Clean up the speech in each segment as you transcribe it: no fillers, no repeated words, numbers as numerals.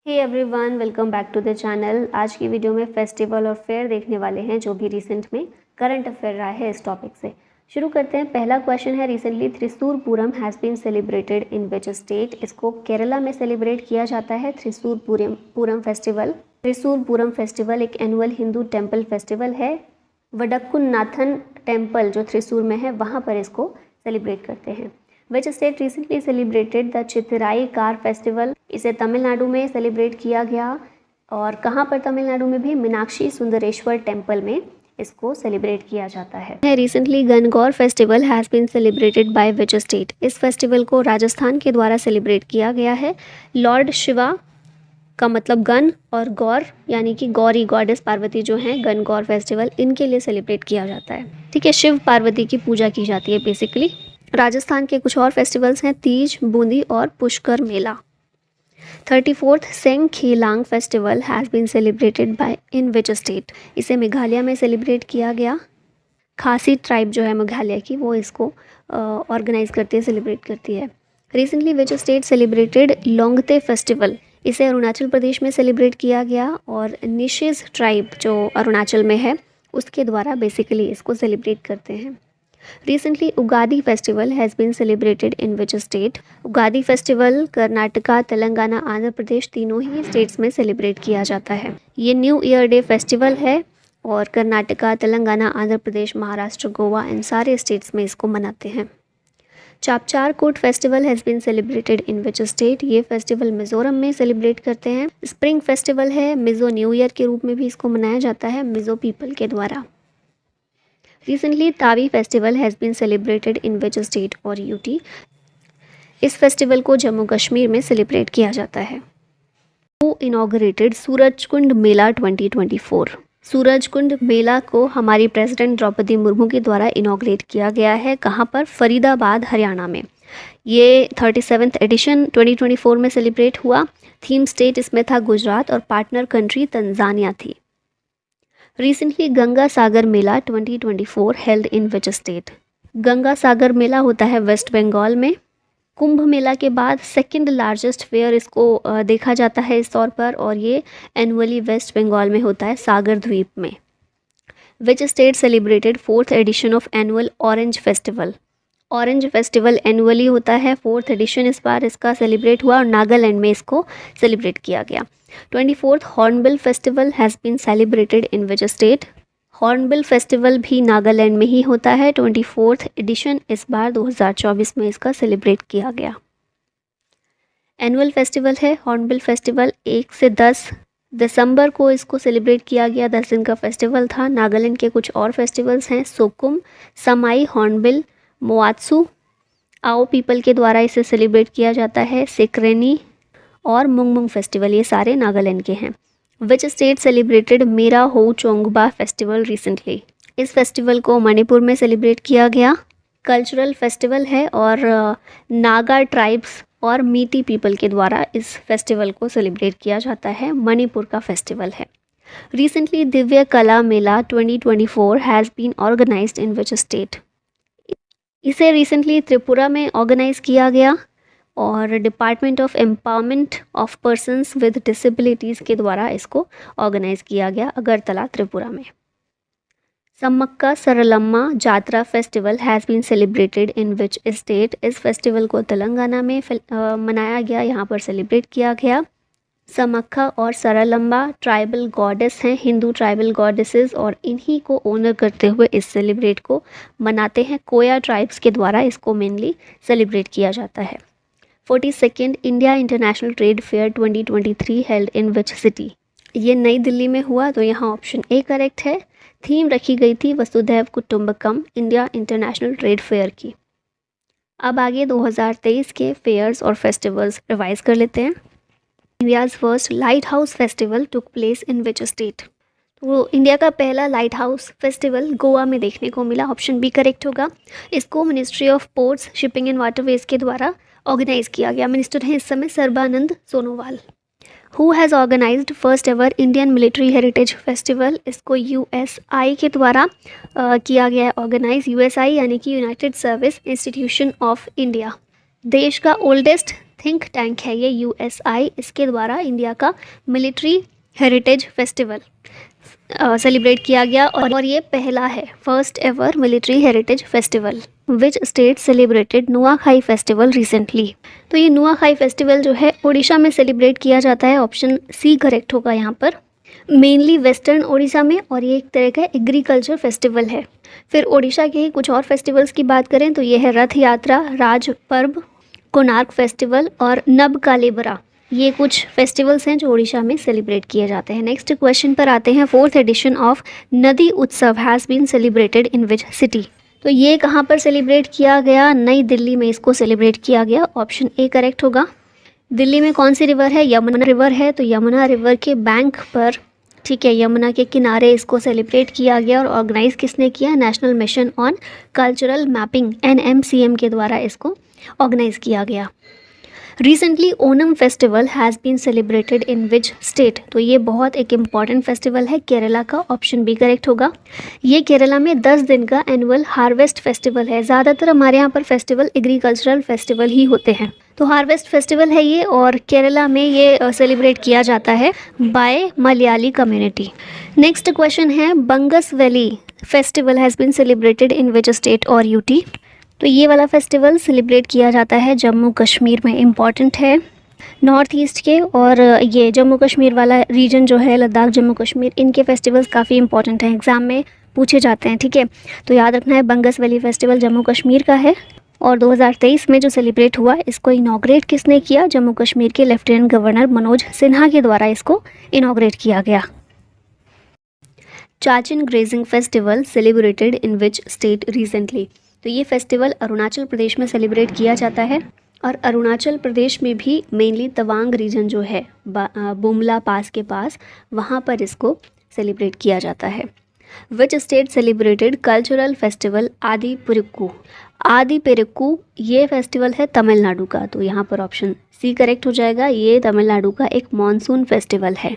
Hey everyone, welcome back to the channel. आज की video में फेस्टिवल और फेयर देखने वाले हैं जो भी रिसेंट में करंट अफेयर रहा है। इस टॉपिक से शुरू करते हैं। पहला क्वेश्चन है, recently Thrissur Pooram has been celebrated in which state. इसको केरला में सेलिब्रेट किया जाता है थ्रिसूर पूरम फेस्टिवल। थ्रिसूर पूरम फेस्टिवल एक एनुअल हिंदू टेम्पल फेस्टिवल है। वडक्कुन्नाथन टेम्पल जो थ्रिसूर में है वहाँ पर इसको सेलिब्रेट करते हैं। विच state recently celebrated the Chithirai car festival. इसे तमिलनाडु में सेलिब्रेट किया गया। और कहाँ पर तमिलनाडु में भी मीनाक्षी सुंदरेश्वर टेम्पल में इसको सेलिब्रेट किया जाता है। Recently Gangaur festival has been celebrated by which state. इस फेस्टिवल को राजस्थान के द्वारा सेलिब्रेट किया गया है। लॉर्ड शिवा का मतलब गण और गौर यानी कि गौरी गॉडेस पार्वती जो हैं, गणगौर फेस्टिवल इनके लिए सेलिब्रेट किया जाता है। ठीक है, शिव पार्वती की पूजा की जाती है बेसिकली। राजस्थान के कुछ और फेस्टिवल्स हैं, तीज, बूंदी और Pushkar Mela. 34th Seng Khihlang festival has been celebrated by in which state. इसे मेघालय में सेलिब्रेट किया गया। खासी ट्राइब जो है मेघालय की वो इसको ऑर्गेनाइज करती है, सेलिब्रेट करती है। Recently which state celebrated Longte festival. इसे अरुणाचल प्रदेश में सेलिब्रेट किया गया और निशिस ट्राइब जो अरुणाचल में है उसके द्वारा बेसिकली इसको सेलिब्रेट करते हैं। Recently, Ugadi festival has been celebrated in which state? Ugadi festival Karnataka, Telangana, Andhra Pradesh तीनों ही स्टेट्स में सेलिब्रेट किया जाता है। ये न्यू ईयर डे फेस्टिवल है और कर्नाटका, तेलंगाना, आंध्र प्रदेश, महाराष्ट्र, गोवा इन सारे स्टेट्स में इसको मनाते हैं। Chapchar Kut festival has been celebrated in which state. ये फेस्टिवल मिजोरम में सेलिब्रेट करते हैं। स्प्रिंग फेस्टिवल है, मिजो न्यू ईयर के रूप में भी इसको मनाया जाता है मिजो पीपल के द्वारा। Recently, Tawi festival has been celebrated in which state और यूटी। इस फेस्टिवल को जम्मू कश्मीर में सेलिब्रेट किया जाता है। Who inaugurated सूरजकुंड मेला 2024। सूरजकुंड मेला को हमारी प्रेसिडेंट द्रौपदी मुर्मू के द्वारा इनॉग्रेट किया गया है। कहाँ पर? फरीदाबाद, हरियाणा में। ये 37th एडिशन 2024 में सेलिब्रेट हुआ। थीम स्टेट इसमें था गुजरात और पार्टनर कंट्री तंजानिया थी। Recently Ganga Sagar Mela 2024 held in which state. Ganga Sagar Mela होता है वेस्ट बंगाल में। कुंभ मेला के बाद सेकंड लार्जेस्ट फेयर इसको देखा जाता है इस तौर पर और ये एनुअली वेस्ट बंगाल में होता है, सागर द्वीप में। Which state celebrated 4th edition of annual orange festival. Orange festival annually होता है, 4th एडिशन इस बार इसका सेलिब्रेट हुआ और नागालैंड में इसको सेलिब्रेट किया गया। 24th hornbill festival has been celebrated in which state. Hornbill festival भी नागालैंड में ही होता है। 24th एडिशन इस बार 2024 में इसका सेलिब्रेट किया गया। एनुअल फेस्टिवल है हॉर्नबिल फेस्टिवल। 1 से 10 दिसंबर को इसको सेलिब्रेट किया गया। 10 दिन का फेस्टिवल था। नागालैंड के कुछ और फेस्टिवल्स हैं, सोकुम, समाई, हॉर्नबिल, मोआत्सू, आओ पीपल के द्वारा इसे सेलिब्रेट किया जाता है। सिक्रेनी और मुंगमुंग फेस्टिवल ये सारे नागालैंड के हैं। विच स्टेट सेलिब्रेटेड मेरा हो चोंगबा फेस्टिवल रिसेंटली। इस फेस्टिवल को मणिपुर में सेलिब्रेट किया गया। कल्चरल फेस्टिवल है और नागा ट्राइब्स और मीटी पीपल के द्वारा इस फेस्टिवल को सेलिब्रेट किया जाता है। मणिपुर का फेस्टिवल है। Recently Divya Kala Mela 2024 has been organised in which state. इसे रिसेंटली त्रिपुरा में ऑर्गेनाइज किया गया और department of empowerment of persons with disabilities के द्वारा इसको ऑर्गेनाइज किया गया, अगरतला, त्रिपुरा में। Sammakka Saralamma Jatra festival has been celebrated in which state. इस फेस्टिवल को तेलंगाना में मनाया गया, यहाँ पर सेलिब्रेट किया गया। समक्का और सरलम्बा ट्राइबल गॉडेस हैं, हिंदू ट्राइबल गॉडेसेस, और इन्हीं को ऑनर करते हुए इस सेलिब्रेट को मनाते हैं। कोया ट्राइब्स के द्वारा इसको मेनली सेलिब्रेट किया जाता है। 42nd India international trade fair 2023 held in which city. ये नई दिल्ली में हुआ, तो यहाँ ऑप्शन ए करेक्ट है। थीम रखी गई थी वसुधैव कुटुंबकम इंडिया इंटरनेशनल ट्रेड फेयर की। अब आगे 2023 के फेयर्स और फेस्टिवल्स रिवाइज कर लेते हैं। India's first light house festival took place in which state. तो इंडिया का पहला लाइट हाउस फेस्टिवल गोवा में देखने को मिला, ऑप्शन बी करेक्ट होगा। इसको ministry of ports, shipping and waterways के द्वारा ऑर्गेनाइज किया गया। मिनिस्टर हैं इस समय Sarbananda Sonowal. Who has organised first ever Indian military heritage festival. इसको यूएसआई के द्वारा किया गया है ऑर्गेनाइज। यूएसआई यानी कि united service institution of India. देश का ओल्डेस्ट थिंक टैंक है ये USI, इसके द्वारा इंडिया का मिलिट्री हेरिटेज फेस्टिवल सेलिब्रेट किया गया और ये पहला है, first ever military heritage festival. विच state celebrated Nuakhai festival recently? तो ये नुआखाई फेस्टिवल जो है उड़ीसा में सेलिब्रेट किया जाता है, ऑप्शन सी करेक्ट होगा यहाँ पर। मेनली वेस्टर्न उड़ीसा में, और ये एक तरह का एग्रीकल्चर फेस्टिवल है। फिर उड़ीसा के ही कुछ और फेस्टिवल्स की बात करें तो ये है रथ यात्रा, राज पर्व, कोणार्क फेस्टिवल और नबकालेबरा। ये कुछ फेस्टिवल्स हैं जो उड़ीसा में सेलिब्रेट किए जाते हैं। नेक्स्ट क्वेश्चन पर आते हैं। 4th एडिशन ऑफ नदी उत्सव has been celebrated in which city? तो ये कहाँ पर सेलिब्रेट किया गया? नई दिल्ली में इसको सेलिब्रेट किया गया, ऑप्शन ए करेक्ट होगा। दिल्ली में कौन सी रिवर है? यमुना रिवर है, तो यमुना रिवर के बैंक पर, ठीक है, यमुना के किनारे इसको सेलिब्रेट किया गया। और ऑर्गेनाइज किसने किया? National mission on cultural mapping NMCM के द्वारा इसको ऑर्गेनाइज किया गया। Recently Onam festival has been celebrated in which state? तो ये बहुत एक इम्पॉर्टेंट फेस्टिवल है, केरला का, ऑप्शन बी करेक्ट होगा। ये केरला में 10 दिन का एनुअल हार्वेस्ट फेस्टिवल है। ज़्यादातर हमारे यहाँ पर फेस्टिवल एग्रीकल्चरल फेस्टिवल ही होते हैं, तो हार्वेस्ट फेस्टिवल है ये, और केरला में ये सेलिब्रेट किया जाता है by Malayali community. Next question है, Bangus valley festival has been celebrated in which state और UT? तो ये वाला फेस्टिवल सेलिब्रेट किया जाता है जम्मू कश्मीर में, इम्पॉर्टेंट है नॉर्थ ईस्ट के। और ये जम्मू कश्मीर वाला रीजन जो है, लद्दाख, जम्मू कश्मीर, इनके फेस्टिवल्स काफ़ी इंपॉर्टेंट हैं, एग्ज़ाम में पूछे जाते हैं, ठीक है। तो याद रखना है, बंगस वैली फेस्टिवल जम्मू कश्मीर का है। और 2023 में जो सेलिब्रेट हुआ, इसको इनॉग्रेट किसने किया? जम्मू कश्मीर के लेफ्टिनेंट गवर्नर मनोज सिन्हा के द्वारा इसको इनॉग्रेट किया गया। Chachin grazing festival celebrated in which state recently? तो ये फेस्टिवल अरुणाचल प्रदेश में सेलिब्रेट किया जाता है, और अरुणाचल प्रदेश में भी मेनली तवांग रीजन जो है, बुमला पास के पास, वहाँ पर इसको सेलिब्रेट किया जाता है। विच स्टेट सेलिब्रेटेड कल्चरल फेस्टिवल आदि पेरुक्कू? आदि पेरुक्कू ये फेस्टिवल है तमिलनाडु का, तो यहाँ पर ऑप्शन सी करेक्ट हो जाएगा। ये तमिलनाडु का एक मॉनसून फेस्टिवल है।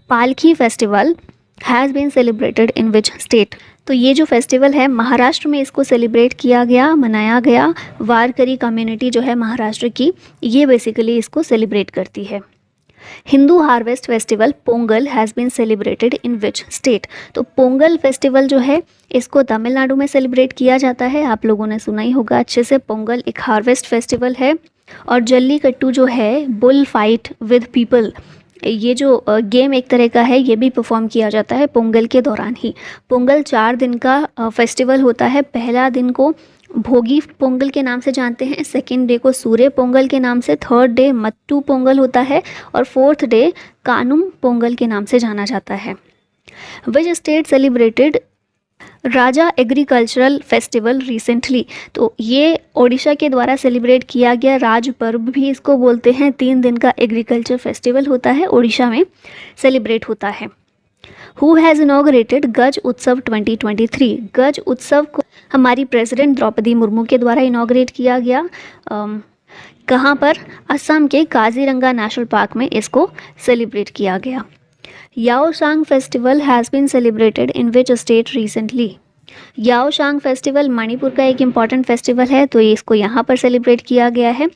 Palki festival has been celebrated in which state? तो ये जो फेस्टिवल है महाराष्ट्र में इसको सेलिब्रेट किया गया, मनाया गया। वारकरी कम्युनिटी जो है महाराष्ट्र की, ये बेसिकली इसको सेलिब्रेट करती है। Hindu harvest festival Pongal has been celebrated in which state? तो पोंगल फेस्टिवल जो है इसको तमिलनाडु में सेलिब्रेट किया जाता है। आप लोगों ने सुना ही होगा अच्छे से, पोंगल एक हार्वेस्ट फेस्टिवल है। और जल्लीकट्टू जो है, बुल फाइट विद पीपल, ये जो गेम एक तरह का है, ये भी परफॉर्म किया जाता है पोंगल के दौरान ही। पोंगल 4 दिन का फेस्टिवल होता है। पहला दिन को भोगी पोंगल के नाम से जानते हैं, सेकेंड डे को सूर्य पोंगल के नाम से, थर्ड डे मट्टू पोंगल होता है, और फोर्थ डे कानुम पोंगल के नाम से जाना जाता है। विच स्टेट सेलिब्रेटेड राजा एग्रीकल्चरल फेस्टिवल रिसेंटली? तो ये ओडिशा के द्वारा सेलिब्रेट किया गया राज पर्व भी इसको बोलते हैं। 3 दिन का एग्रीकल्चर फेस्टिवल होता है, ओडिशा में सेलिब्रेट होता है। हु हैज़ इनॉग्रेटेड गज उत्सव 2023? गज उत्सव को हमारी प्रेसिडेंट द्रौपदी मुर्मू के द्वारा इनॉग्रेट किया गया। कहाँ पर? असम के काजीरंगा नेशनल पार्क में इसको सेलिब्रेट किया गया। Yaosang festival has been celebrated in which state recently? Yaosang festival Manipur का एक इम्पॉर्टेंट फेस्टिवल है, तो इसको यहाँ पर सेलिब्रेट किया गया है।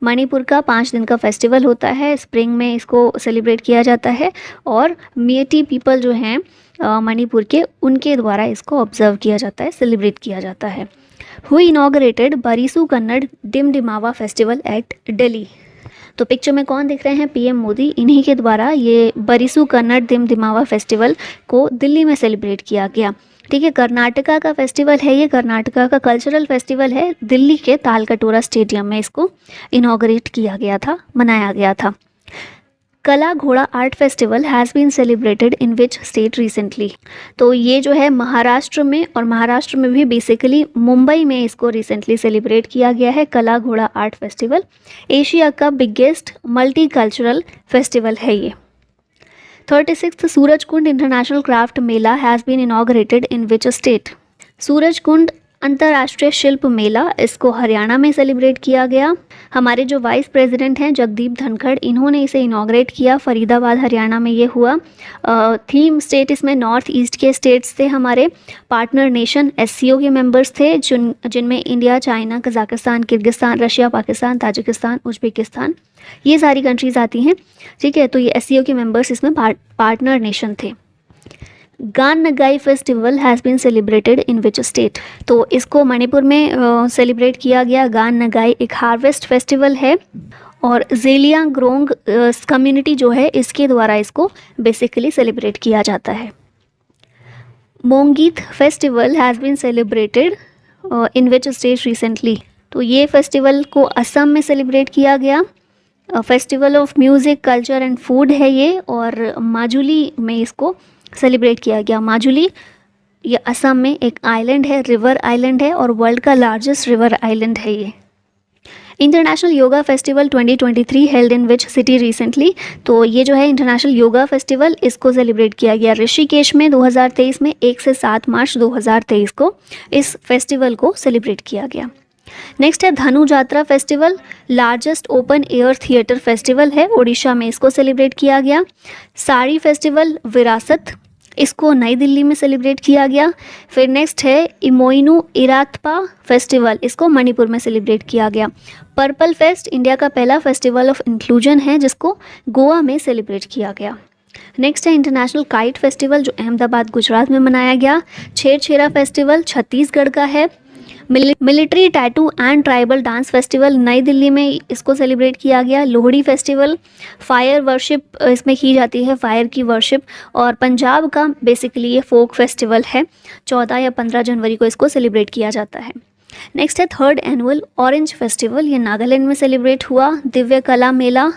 मणिपुर का 5 दिन का फेस्टिवल होता है, स्प्रिंग में इसको सेलिब्रेट किया जाता है। और मेटी पीपल जो हैं मणिपुर के, उनके द्वारा इसको ऑब्जर्व किया जाता है, सेलिब्रेट किया जाता है। Who inaugurated Barisu Kannada Dimdimava festival at Delhi? तो पिक्चर में कौन दिख रहे हैं? PM मोदी, इन्हीं के द्वारा ये बरिसू कन्नड़ डिमडिमावा फेस्टिवल को दिल्ली में सेलिब्रेट किया गया। ठीक है, कर्नाटका का फेस्टिवल है ये, कर्नाटका का कल्चरल फेस्टिवल है। दिल्ली के तालकटोरा स्टेडियम में इसको इनॉग्रेट किया गया था, मनाया गया था। Kala Ghoda art festival has been celebrated in which state recently? तो ये जो है महाराष्ट्र में, और महाराष्ट्र में भी बेसिकली मुंबई में इसको रिसेंटली सेलिब्रेट किया गया है, Kala Ghoda art festival. Asia का बिगेस्ट मल्टी कल्चरल फेस्टिवल है ये। 36th Surajkund international craft Mela has been inaugurated in which state? Surajkund अंतर्राष्ट्रीय शिल्प मेला, इसको हरियाणा में सेलिब्रेट किया गया। हमारे जो वाइस प्रेसिडेंट हैं जगदीप धनखड़, इन्होंने इसे इनॉग्रेट किया, फरीदाबाद हरियाणा में ये हुआ। थीम स्टेट इसमें नॉर्थ ईस्ट के स्टेट्स थे, हमारे पार्टनर नेशन एससीओ के मेंबर्स थे, जिनमें India, China, Kazakhstan, Kyrgyzstan, Russia, Pakistan, Tajikistan, Uzbekistan, ये सारी कंट्रीज़ आती हैं। ठीक है, तो ये एससीओ के मेंबर्स इसमें पार्टनर नेशन थे। Gaan Ngai festival has been celebrated in which state, तो इसको मणिपुर में सेलिब्रेट किया गया। गान नगाई एक हार्वेस्ट फेस्टिवल है और ज़ेलियांगरोंग कम्युनिटी जो है इसके द्वारा इसको बेसिकली सेलिब्रेट किया जाता है। Mongeet festival has been celebrated in which state recently, तो ये फेस्टिवल को असम में सेलिब्रेट किया गया। Festival of music, culture and food है ये, और माजुली में इसको सेलिब्रेट किया गया। माजुली ये असम में एक आइलैंड है, रिवर आइलैंड है, और वर्ल्ड का लार्जेस्ट रिवर आइलैंड है ये। International yoga festival 2023 held in which city recently, तो ये जो है इंटरनेशनल योगा फेस्टिवल, इसको सेलिब्रेट किया गया ऋषिकेश में 2023 में 1 से 7 मार्च 2023 को इस फेस्टिवल को सेलिब्रेट किया गया। नेक्स्ट है Dhanu Jatra festival, largest open air theatre festival है, उड़ीसा में इसको सेलिब्रेट किया गया। साड़ी फेस्टिवल विरासत, इसको नई दिल्ली में सेलिब्रेट किया गया। फिर नेक्स्ट है इमोइनू इरातपा फेस्टिवल, इसको मणिपुर में सेलिब्रेट किया गया। पर्पल फेस्ट इंडिया का पहला फेस्टिवल ऑफ इंक्लूजन है, जिसको गोवा में सेलिब्रेट किया गया। नेक्स्ट है इंटरनेशनल काइट फेस्टिवल, जो अहमदाबाद गुजरात में मनाया गया। छेरछेरा फेस्टिवल छत्तीसगढ़ का है। Military tattoo and tribal dance festival नई दिल्ली में इसको सेलिब्रेट किया गया। लोहड़ी फेस्टिवल, फायर वर्शिप इसमें की जाती है, फायर की वर्शिप, और पंजाब का बेसिकली ये फोक फेस्टिवल है। 14 या 15 जनवरी को इसको सेलिब्रेट किया जाता है। नेक्स्ट है थर्ड एनुअल ऑरेंज फेस्टिवल, ये नागालैंड में सेलिब्रेट हुआ। दिव्य कला मेला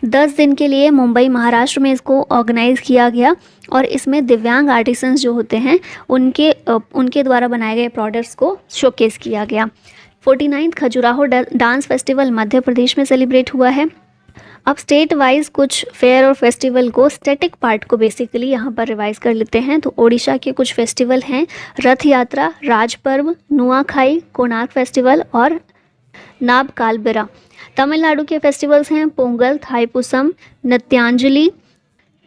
10 दिन के लिए मुंबई महाराष्ट्र में इसको ऑर्गेनाइज़ किया गया, और इसमें दिव्यांग आर्टिसंस जो होते हैं उनके द्वारा बनाए गए प्रोडक्ट्स को शोकेस किया गया। 49th Khajuraho dance festival Madhya Pradesh में सेलिब्रेट हुआ है। अब स्टेट वाइज कुछ फेयर और फेस्टिवल को, स्टैटिक पार्ट को बेसिकली यहाँ पर रिवाइज कर लेते हैं। तो ओडिशा के कुछ फेस्टिवल हैं, रथ यात्रा, राज पर्व, नुआखाई, कोणार्क फेस्टिवल और नाब कालबेरा। तमिलनाडु के फेस्टिवल्स हैं पोंगल, थाईपुसम, नृत्यांजलि,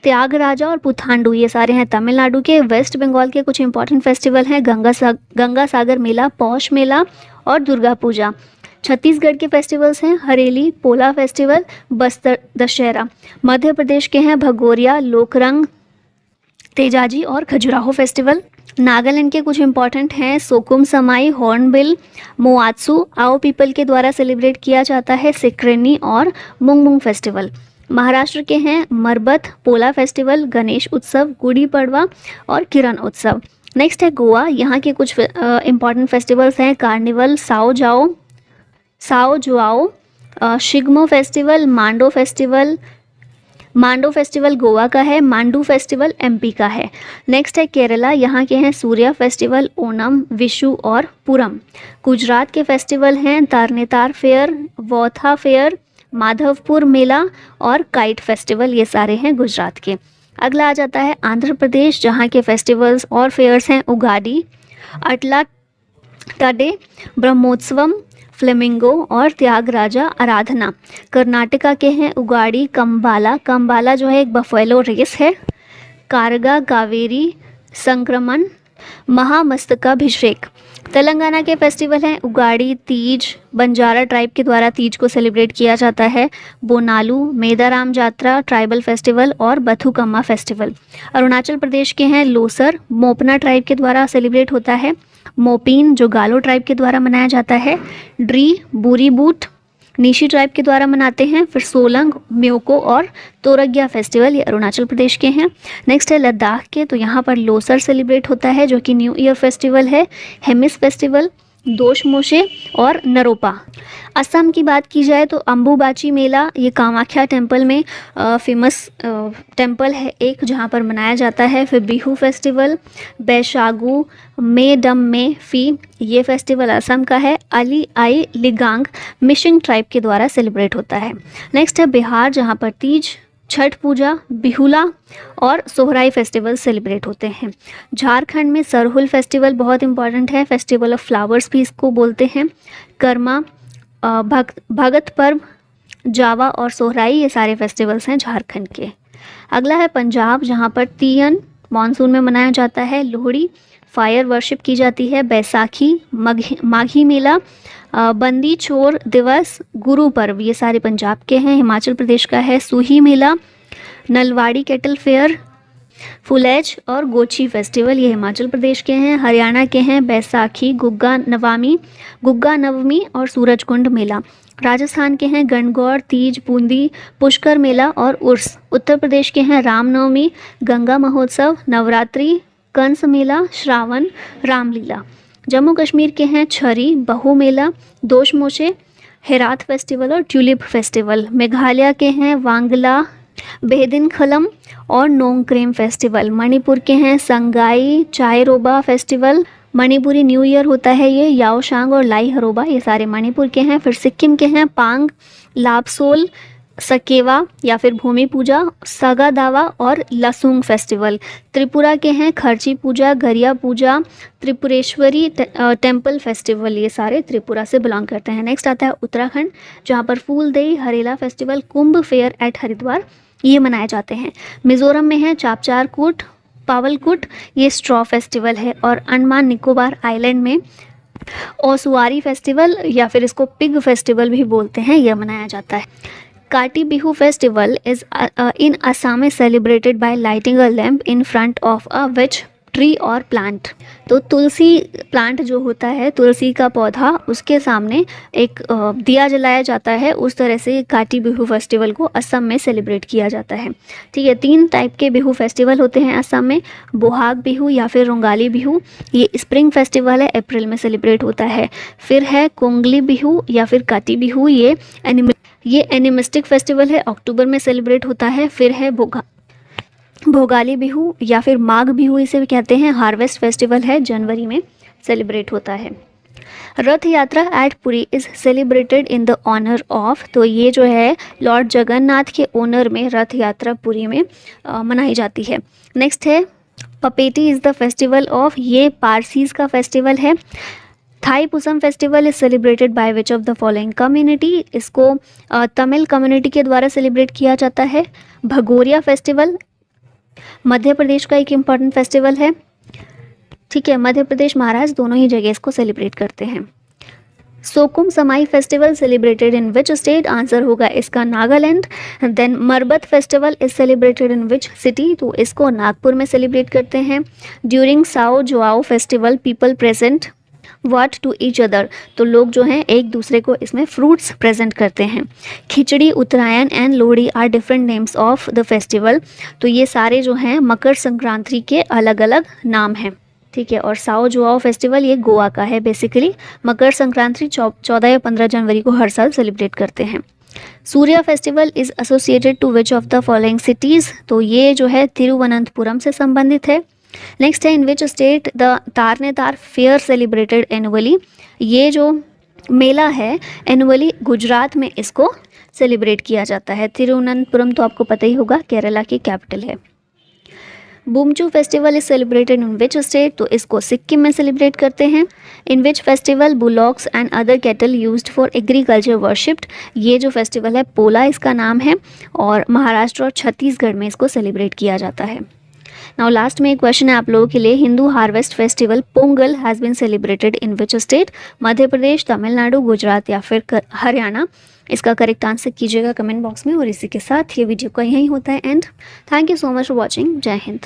त्यागराजा और पुथांडु, ये सारे हैं तमिलनाडु के। वेस्ट बंगाल के कुछ इंपॉर्टेंट फेस्टिवल हैं गंगा सागर मेला, पौष मेला और दुर्गा पूजा। छत्तीसगढ़ के फेस्टिवल्स हैं हरेली, पोला फेस्टिवल, बस्तर दशहरा। मध्य प्रदेश के हैं भगोरिया, लोकरंग, तेजाजी और खजुराहो फेस्टिवल। नागालैंड के कुछ इंपॉर्टेंट हैं सोकुम समाई, हॉर्नबिल, मोआत्सु, आओ पीपल के द्वारा सेलिब्रेट किया जाता है सिक्रेनी और मुंगमुंग फेस्टिवल। महाराष्ट्र के हैं मरबत, पोला फेस्टिवल, गणेश उत्सव, गुड़ी पड़वा और किरण उत्सव। नेक्स्ट है गोवा, यहाँ के कुछ इंपॉर्टेंट फेस्टिवल्स हैं कार्निवल, साओ जुआओ, शिग्मो फेस्टिवल, मांडो फेस्टिवल गोवा का है, मांडू फेस्टिवल एमपी का है। नेक्स्ट है केरला, यहाँ के हैं सूर्या फेस्टिवल, ओनम, विशु और पुरम। गुजरात के फेस्टिवल हैं तारनेतार फेयर, वौथा फेयर, माधवपुर मेला और काइट फेस्टिवल, ये सारे हैं गुजरात के। अगला आ जाता है आंध्र प्रदेश, जहाँ के फेस्टिवल्स और फेयर्स हैं उगाडी, अटला टडे, ब्रह्मोत्सवम, फ्लेमिंगो और त्यागराजा आराधना। कर्नाटका के हैं उगाड़ी, कंबाला जो है एक बफेलो रेस है, कारगा, कावेरी, संक्रमण, महामस्तकाभिषेक। तेलंगाना के फेस्टिवल हैं उगाड़ी, तीज, बंजारा ट्राइब के द्वारा तीज को सेलिब्रेट किया जाता है, बोनालू, मेदाराम जात्रा ट्राइबल फेस्टिवल और बथुकम्मा फेस्टिवल। अरुणाचल प्रदेश के हैं लोसर, मोपना ट्राइब के द्वारा सेलिब्रेट होता है, मोपिन जो गालो ट्राइब के द्वारा मनाया जाता है, ड्री, बूरी बूट निशी ट्राइब के द्वारा मनाते हैं। फिर सोलंग, म्योको और तोरग्या फेस्टिवल, ये अरुणाचल प्रदेश के हैं। नेक्स्ट है लद्दाख के, तो यहाँ पर लोसर सेलिब्रेट होता है जो कि न्यू ईयर फेस्टिवल है, हेमिस फेस्टिवल, दोशमोशे और नरोपा। असम की बात की जाए तो अम्बुबाची मेला, ये कामाख्या टेम्पल में फेमस टेम्पल है एक, जहाँ पर मनाया जाता है। फिर बिहू फेस्टिवल, बैशागु, मेडम में फी, ये फेस्टिवल असम का है। अली आई लिगांग मिशिंग ट्राइब के द्वारा सेलिब्रेट होता है। नेक्स्ट है बिहार, जहाँ पर तीज छठ पूजा, बिहुला और सोहराई फेस्टिवल सेलिब्रेट होते हैं। झारखंड में सरहुल फेस्टिवल बहुत इंपॉर्टेंट है, फेस्टिवल ऑफ फ्लावर्स भी इसको बोलते हैं। कर्मा, भगत पर्व, जावा और सोहराई, ये सारे फेस्टिवल्स हैं झारखंड के। अगला है पंजाब, जहाँ पर तीयन मानसून में मनाया जाता है। लोहड़ी, फायर वर्शिप की जाती है। बैसाखी, माघी मेला, बंदी छोर दिवस, गुरु पर्व, ये सारे पंजाब के हैं। हिमाचल प्रदेश का है सूही मेला, नलवाड़ी कैटल फेयर, फुलेज और गोची फेस्टिवल, ये हिमाचल प्रदेश के हैं। हरियाणा के हैं बैसाखी, गुग्गा नवमी और सूरजकुंड मेला। राजस्थान के हैं गणगौर, तीज, बूंदी, पुष्कर मेला और उर्स। उत्तर प्रदेश के हैं रामनवमी, गंगा महोत्सव, नवरात्रि, कंस मेला, श्रावण, रामलीला। जम्मू कश्मीर के हैं छरी, बहु मेला, दोष मोशे, हेरात फेस्टिवल और ट्यूलिप फेस्टिवल। मेघालय के हैं वांगला, बेहदिन खलम और नोंगक्रेम फेस्टिवल। मणिपुर के हैं Sangai Cheiraoba festival, Manipuri new year होता है ये। याओशांग और लाई हरोबा, ये सारे मणिपुर के हैं। फिर सिक्किम के हैं पांग, लापसोल, सकेवा या फिर भूमि पूजा, सगा दावा और लसुंग फेस्टिवल। त्रिपुरा के हैं खर्ची पूजा, गरिया पूजा, त्रिपुरेश्वरी टेम्पल फेस्टिवल, ये सारे त्रिपुरा से बिलोंग करते हैं। नेक्स्ट आता है उत्तराखंड, जहाँ पर फूलदेई हरेला फेस्टिवल, कुंभ फेयर एट हरिद्वार, ये मनाए जाते हैं। मिजोरम में है चापचारकूट, पावलकुट, ये स्ट्रॉ फेस्टिवल है। और अंडमान निकोबार आइलैंड में ओसवारी फेस्टिवल या फिर इसको पिग फेस्टिवल भी बोलते हैं, यह मनाया जाता है। काटी Bihu festival is in Assam is celebrated by lighting a lamp in front of a witch tree और प्लांट। तो तुलसी प्लांट जो होता है, तुलसी का पौधा, उसके सामने एक दिया जलाया जाता है। उस तरह से काटी बिहू फेस्टिवल को असम में सेलिब्रेट किया जाता है। ठीक है, 3 टाइप के बिहू फेस्टिवल होते हैं असम में। बोहाग बिहू या फिर रोंगाली बिहू, ये स्प्रिंग फेस्टिवल है, अप्रैल में सेलिब्रेट होता है। फिर है कोंगली बिहू या फिर काटी बिहू, ये एनिमिस्टिक फेस्टिवल है, अक्टूबर में सेलिब्रेट होता है। फिर है भोगाली बिहू या फिर माघ बिहू इसे भी कहते हैं, हार्वेस्ट फेस्टिवल है, जनवरी में सेलिब्रेट होता है। Rath Yatra at Puri is celebrated in the honour of, तो ये जो है लॉर्ड जगन्नाथ के ऑनर में रथ यात्रा पुरी में मनाई जाती है। नेक्स्ट है पपेटी इज़ द फेस्टिवल ऑफ, ये पारसीज का फेस्टिवल है। Thaipusam festival is celebrated by which of the following community, इसको तमिल कम्युनिटी के द्वारा सेलिब्रेट किया जाता है। भगोरिया फेस्टिवल मध्य प्रदेश का एक इम्पॉर्टेंट फेस्टिवल है। ठीक है, मध्य प्रदेश महाराष्ट्र दोनों ही जगह इसको सेलिब्रेट करते हैं। Sokum Samai festival celebrated in which state, answer होगा इसका Nagaland. Then Marbat festival is celebrated in which city, तो इसको नागपुर में सेलिब्रेट करते हैं। During Sao Joao festival people present what to each other, तो लोग जो हैं एक दूसरे को इसमें फ्रूट्स प्रेजेंट करते हैं। Khichdi, Uttarayan and Lohri are different names of the festival, तो ये सारे जो हैं मकर संक्रांति के अलग अलग नाम हैं। ठीक है, और साओ जोआओ फेस्टिवल ये गोवा का है बेसिकली। मकर संक्रांति 14 या 15 जनवरी को हर साल सेलिब्रेट करते हैं। Surya festival is associated to which of the following cities, तो ये जो है तिरुवनंतपुरम से संबंधित है। नेक्स्ट है in which state the Tarnetar fair celebrated annually, ये जो मेला है एनुअली गुजरात में इसको सेलिब्रेट किया जाता है। तिरुवनंतपुरम तो आपको पता ही होगा, केरला की कैपिटल है। Bumchu festival is celebrated in which state, तो इसको सिक्किम में सेलिब्रेट करते हैं। In which festival bullocks and other cattle used for agriculture worshipped, ये जो फेस्टिवल है पोला इसका नाम है, और महाराष्ट्र और छत्तीसगढ़ में इसको सेलिब्रेट किया जाता है। नाउ लास्ट में एक क्वेश्चन है आप लोगों के लिए, Hindu harvest festival Pongal has been celebrated in which state, Madhya Pradesh, Tamil Nadu, Gujarat या फिर हरियाणा। इसका करेक्ट आंसर कीजिएगा कमेंट बॉक्स में। और इसी के साथ ये वीडियो का यही होता है and. Thank you so much for watching. जय हिंद।